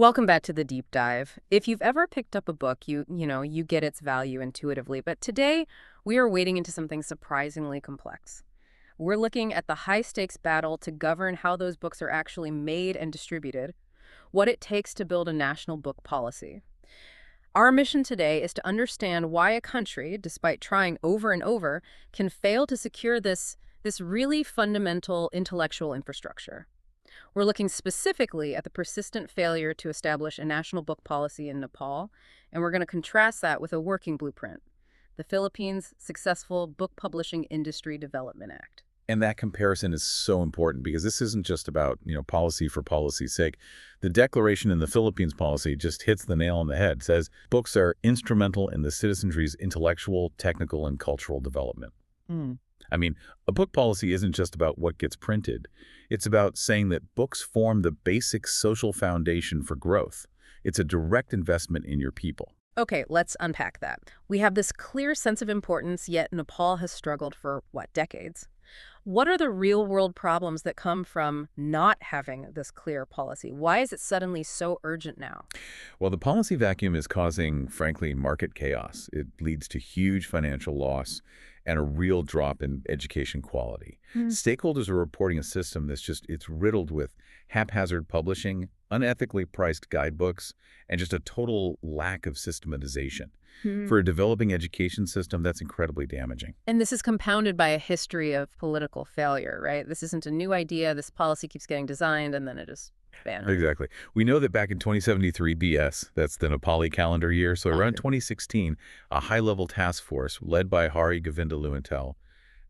Welcome back to the deep dive. If you've ever picked up a book, you get its value intuitively, but today we are wading into something surprisingly complex. We're looking at the high-stakes battle to govern how those books are actually made and distributed, what it takes to build a national book policy. Our mission today is to understand why a country, despite trying over and over, can fail to secure this really fundamental intellectual infrastructure. We're looking specifically at the persistent failure to establish a national book policy in Nepal, and we're going to contrast that with a working blueprint, the Philippines' successful Book Publishing Industry Development Act. And that comparison is so important because this isn't just about, policy for policy's sake. The declaration in the Philippines policy just hits the nail on the head. It says books are instrumental in the citizenry's intellectual, technical, and cultural development. Hmm. I mean, a book policy isn't just about what gets printed. It's about saying that books form the basic social foundation for growth. It's a direct investment in your people. Okay, let's unpack that. We have this clear sense of importance, yet Nepal has struggled for, decades? What are the real-world problems that come from not having this clear policy? Why is it suddenly so urgent now? Well, the policy vacuum is causing, frankly, market chaos. It leads to huge financial loss and a real drop in education quality. Stakeholders are reporting a system it's riddled with haphazard publishing, unethically priced guidebooks, and just a total lack of systematization. For a developing education system, that's incredibly damaging. And this is compounded by a history of political failure, right? This isn't a new idea. This policy keeps getting designed, and then it just vanishes. Exactly. We know that back in 2073 BS, that's the Nepali calendar year, so around 2016, a high-level task force led by Hari Govinda Luentel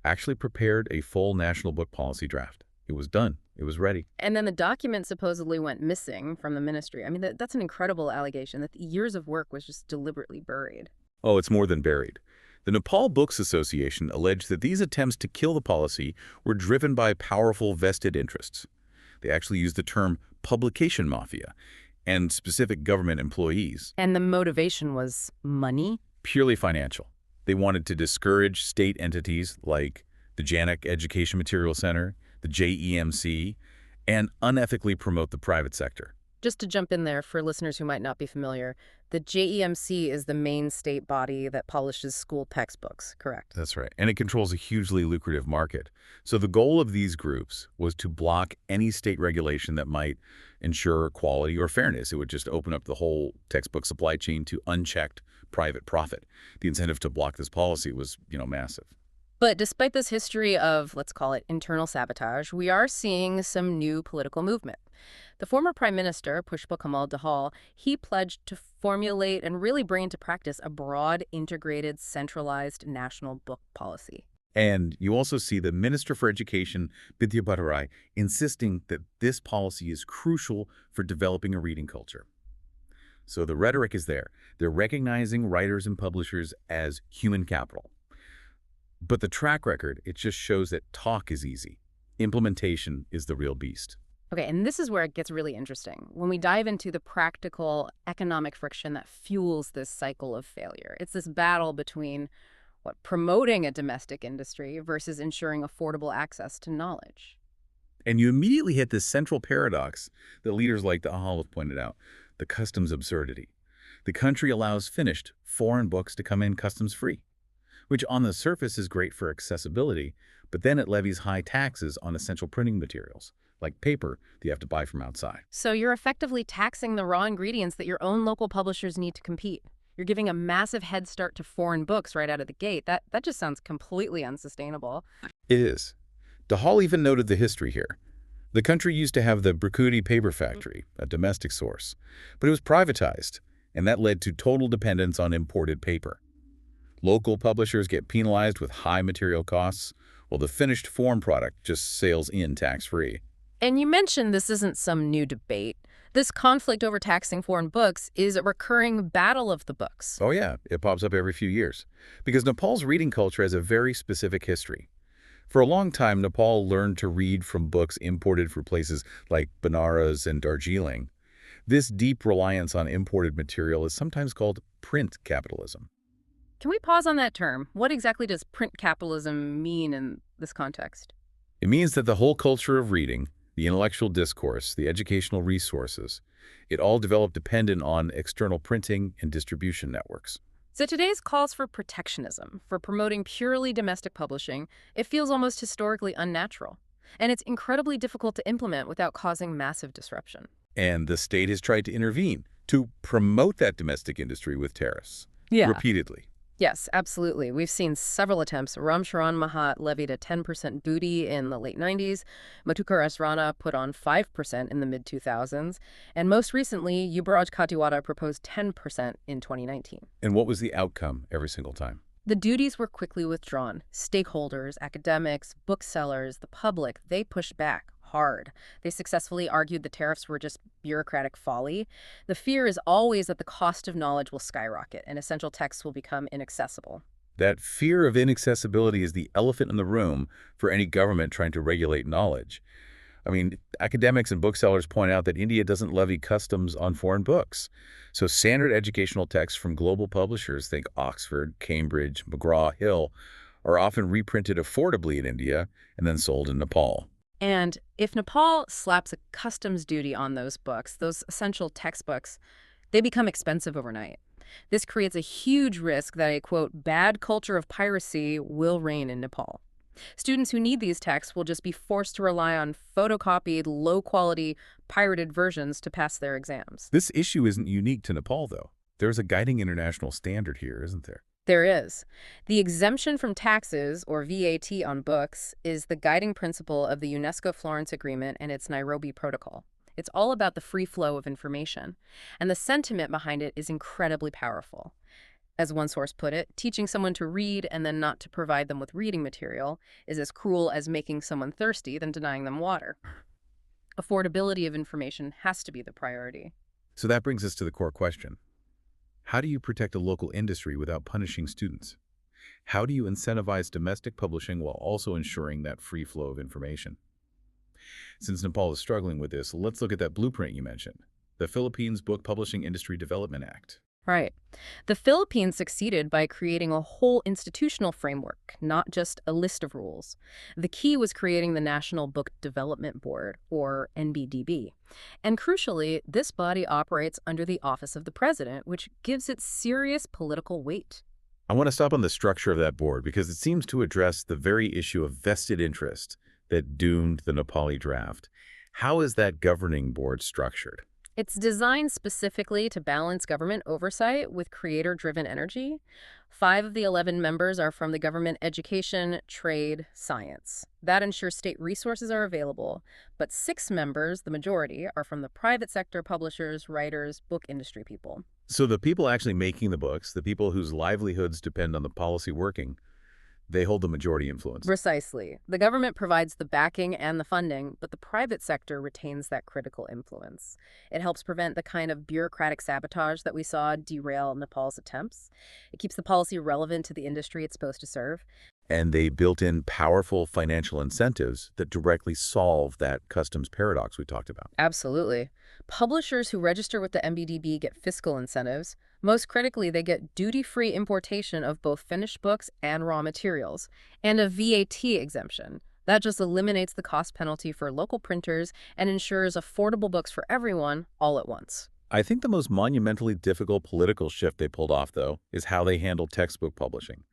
actually prepared a full national book policy draft. It was done. It was ready. And then the document supposedly went missing from the ministry. I mean, that's an incredible allegation that years of work was just deliberately buried. Oh, it's more than buried. The Nepal Books Association alleged that these attempts to kill the policy were driven by powerful vested interests. They actually used the term publication mafia and specific government employees. And the motivation was money? Purely financial. They wanted to discourage state entities like the Janak Education Material Center, the JEMC, and unethically promote the private sector. Just to jump in there for listeners who might not be familiar, the JEMC is the main state body that publishes school textbooks, correct? That's right. And it controls a hugely lucrative market. So the goal of these groups was to block any state regulation that might ensure quality or fairness. It would just open up the whole textbook supply chain to unchecked private profit. The incentive to block this policy was, massive. But despite this history of, let's call it, internal sabotage, we are seeing some new political movement. The former Prime Minister, Pushpa Kamal Dahal, he pledged to formulate and really bring into practice a broad, integrated, centralized national book policy. And you also see the Minister for Education, Bidya Bhattarai, insisting that this policy is crucial for developing a reading culture. So the rhetoric is there. They're recognizing writers and publishers as human capital. But the track record, it just shows that talk is easy. Implementation is the real beast. Okay, and this is where it gets really interesting. When we dive into the practical economic friction that fuels this cycle of failure, it's this battle between promoting a domestic industry versus ensuring affordable access to knowledge. And you immediately hit this central paradox that leaders like Dahal have pointed out, the customs absurdity. The country allows finished, foreign books to come in customs-free, which on the surface is great for accessibility, but then it levies high taxes on essential printing materials, like paper that you have to buy from outside. So you're effectively taxing the raw ingredients that your own local publishers need to compete. You're giving a massive head start to foreign books right out of the gate. That just sounds completely unsustainable. It is. Dahal even noted the history here. The country used to have the Brakudi paper factory, a domestic source, but it was privatized, and that led to total dependence on imported paper. Local publishers get penalized with high material costs, while the finished foreign product just sails in tax-free. And you mentioned this isn't some new debate. This conflict over taxing foreign books is a recurring battle of the books. Oh yeah, it pops up every few years. Because Nepal's reading culture has a very specific history. For a long time, Nepal learned to read from books imported from places like Benares and Darjeeling. This deep reliance on imported material is sometimes called print capitalism. Can we pause on that term? What exactly does print capitalism mean in this context? It means that the whole culture of reading, the intellectual discourse, the educational resources, It all developed dependent on external printing and distribution networks. So today's calls for protectionism, for promoting purely domestic publishing, it feels almost historically unnatural. And it's incredibly difficult to implement without causing massive disruption. And the state has tried to intervene to promote that domestic industry with tariffs Yeah. repeatedly. Yes, absolutely. We've seen several attempts. Ram Charan Mahat levied a 10% duty in the late 90s. Madhukar S. Rana put on 5% in the mid-2000s. And most recently, Yubaraj Katiwada proposed 10% in 2019. And what was the outcome every single time? The duties were quickly withdrawn. Stakeholders, academics, booksellers, the public, they pushed back hard. They successfully argued the tariffs were just bureaucratic folly. The fear is always that the cost of knowledge will skyrocket and essential texts will become inaccessible. That fear of inaccessibility is the elephant in the room for any government trying to regulate knowledge. I mean, academics and booksellers point out that India doesn't levy customs on foreign books. So standard educational texts from global publishers, think Oxford, Cambridge, McGraw-Hill, are often reprinted affordably in India and then sold in Nepal. And if Nepal slaps a customs duty on those books, those essential textbooks, they become expensive overnight. This creates a huge risk that a, quote, bad culture of piracy will reign in Nepal. Students who need these texts will just be forced to rely on photocopied, low-quality, pirated versions to pass their exams. This issue isn't unique to Nepal, though. There's a guiding international standard here, isn't there? There is. The exemption from taxes, or VAT, on books is the guiding principle of the UNESCO Florence Agreement and its Nairobi Protocol. It's all about the free flow of information, and the sentiment behind it is incredibly powerful. As one source put it, teaching someone to read and then not to provide them with reading material is as cruel as making someone thirsty than denying them water. Affordability of information has to be the priority. So that brings us to the core question. How do you protect a local industry without punishing students? How do you incentivize domestic publishing while also ensuring that free flow of information? Since Nepal is struggling with this, let's look at that blueprint you mentioned, the Philippines Book Publishing Industry Development Act. Right. The Philippines succeeded by creating a whole institutional framework, not just a list of rules. The key was creating the National Book Development Board, or NBDB. And crucially, this body operates under the Office of the President, which gives it serious political weight. I want to stop on the structure of that board because it seems to address the very issue of vested interest that doomed the Nepali draft. How is that governing board structured? It's designed specifically to balance government oversight with creator-driven energy. 5 of the 11 members are from the government education, trade, science. That ensures state resources are available, but 6 members, the majority, are from the private sector publishers, writers, book industry people. So the people actually making the books, the people whose livelihoods depend on the policy working, they hold the majority influence. Precisely. The government provides the backing and the funding, but the private sector retains that critical influence. It helps prevent the kind of bureaucratic sabotage that we saw derail Nepal's attempts. It keeps the policy relevant to the industry it's supposed to serve. And they built in powerful financial incentives that directly solve that customs paradox we talked about. Absolutely. Publishers who register with the NBDB get fiscal incentives. Most critically, they get duty-free importation of both finished books and raw materials, and a VAT exemption. That just eliminates the cost penalty for local printers and ensures affordable books for everyone all at once. I think the most monumentally difficult political shift they pulled off, though, is how they handled textbook publishing.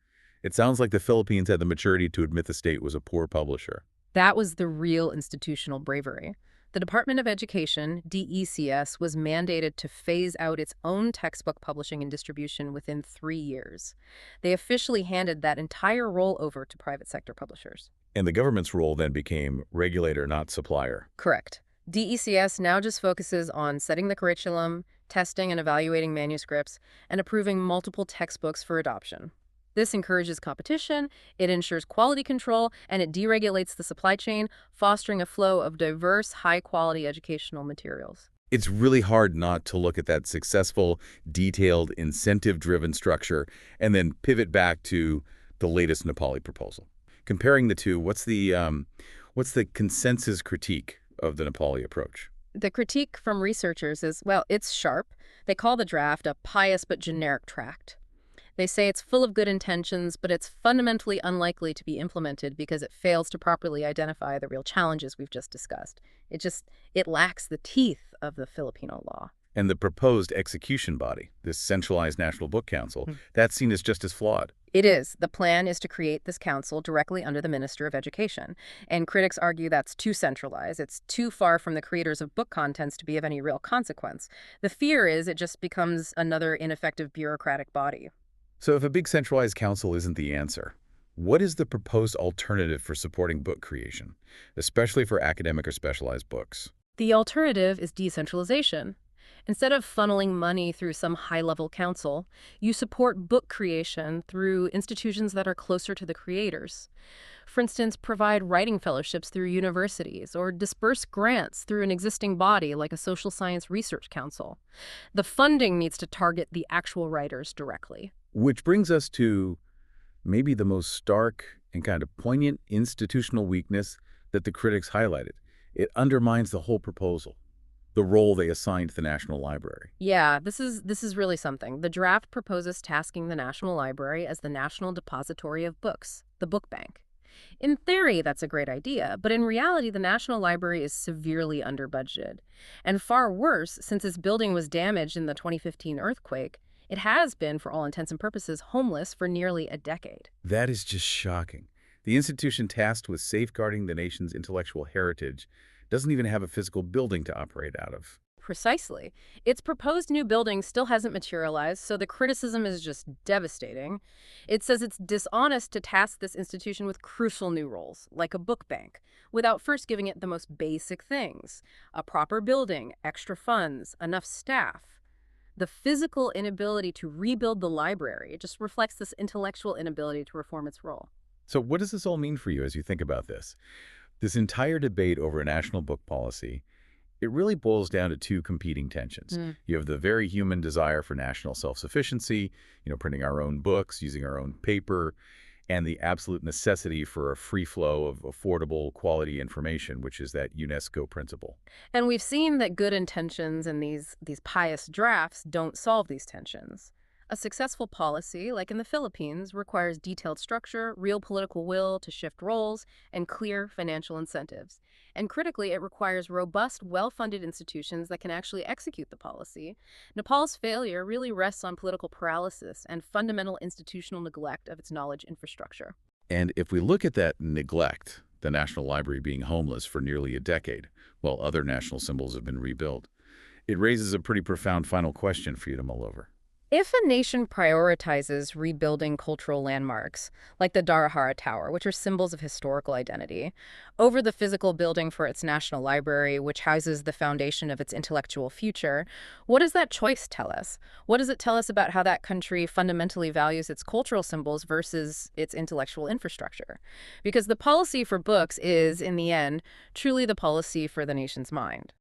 It sounds like the Philippines had the maturity to admit the state was a poor publisher. That was the real institutional bravery. The Department of Education, DECS, was mandated to phase out its own textbook publishing and distribution within 3 years. They officially handed that entire role over to private sector publishers. And the government's role then became regulator, not supplier. Correct. DECS now just focuses on setting the curriculum, testing and evaluating manuscripts, and approving multiple textbooks for adoption. This encourages competition, it ensures quality control, and it deregulates the supply chain, fostering a flow of diverse, high-quality educational materials. It's really hard not to look at that successful, detailed, incentive-driven structure and then pivot back to the latest Nepali proposal. Comparing the two, what's the consensus critique of the Nepali approach? The critique from researchers is, well, it's sharp. They call the draft a pious but generic tract. They say it's full of good intentions, but it's fundamentally unlikely to be implemented because it fails to properly identify the real challenges we've just discussed. It lacks the teeth of the Filipino law. And the proposed execution body, this centralized National Book Council, that's seen as just as flawed. It is. The plan is to create this council directly under the Minister of Education. And critics argue that's too centralized. It's too far from the creators of book contents to be of any real consequence. The fear is it just becomes another ineffective bureaucratic body. So if a big centralized council isn't the answer, what is the proposed alternative for supporting book creation, especially for academic or specialized books? The alternative is decentralization. Instead of funneling money through some high-level council, you support book creation through institutions that are closer to the creators. For instance, provide writing fellowships through universities or disperse grants through an existing body like a social science research council. The funding needs to target the actual writers directly. Which brings us to maybe the most stark and kind of poignant institutional weakness that the critics highlighted. It undermines the whole proposal, the role they assigned to the National Library. Yeah, this is really something. The draft proposes tasking the National Library as the national depository of books, the book bank. In theory, that's a great idea, but in reality, the National Library is severely under-budgeted. And far worse, since its building was damaged in the 2015 earthquake, it has been, for all intents and purposes, homeless for nearly a decade. That is just shocking. The institution tasked with safeguarding the nation's intellectual heritage doesn't even have a physical building to operate out of. Precisely. Its proposed new building still hasn't materialized, so the criticism is just devastating. It says it's dishonest to task this institution with crucial new roles, like a book bank, without first giving it the most basic things: a proper building, extra funds, enough staff. The physical inability to rebuild the library just reflects this intellectual inability to reform its role. So what does this all mean for you as you think about this? This entire debate over a national book policy, it really boils down to two competing tensions. You have the very human desire for national self-sufficiency, printing our own books, using our own paper, and the absolute necessity for a free flow of affordable, quality information, which is that UNESCO principle. And we've seen that good intentions and these pious drafts don't solve these tensions. A successful policy, like in the Philippines, requires detailed structure, real political will to shift roles, and clear financial incentives. And critically, it requires robust, well-funded institutions that can actually execute the policy. Nepal's failure really rests on political paralysis and fundamental institutional neglect of its knowledge infrastructure. And if we look at that neglect, the National Library being homeless for nearly a decade, while other national symbols have been rebuilt, it raises a pretty profound final question for you to mull over. If a nation prioritizes rebuilding cultural landmarks, like the Darahara Tower, which are symbols of historical identity, over the physical building for its national library, which houses the foundation of its intellectual future, what does that choice tell us? What does it tell us about how that country fundamentally values its cultural symbols versus its intellectual infrastructure? Because the policy for books is, in the end, truly the policy for the nation's mind.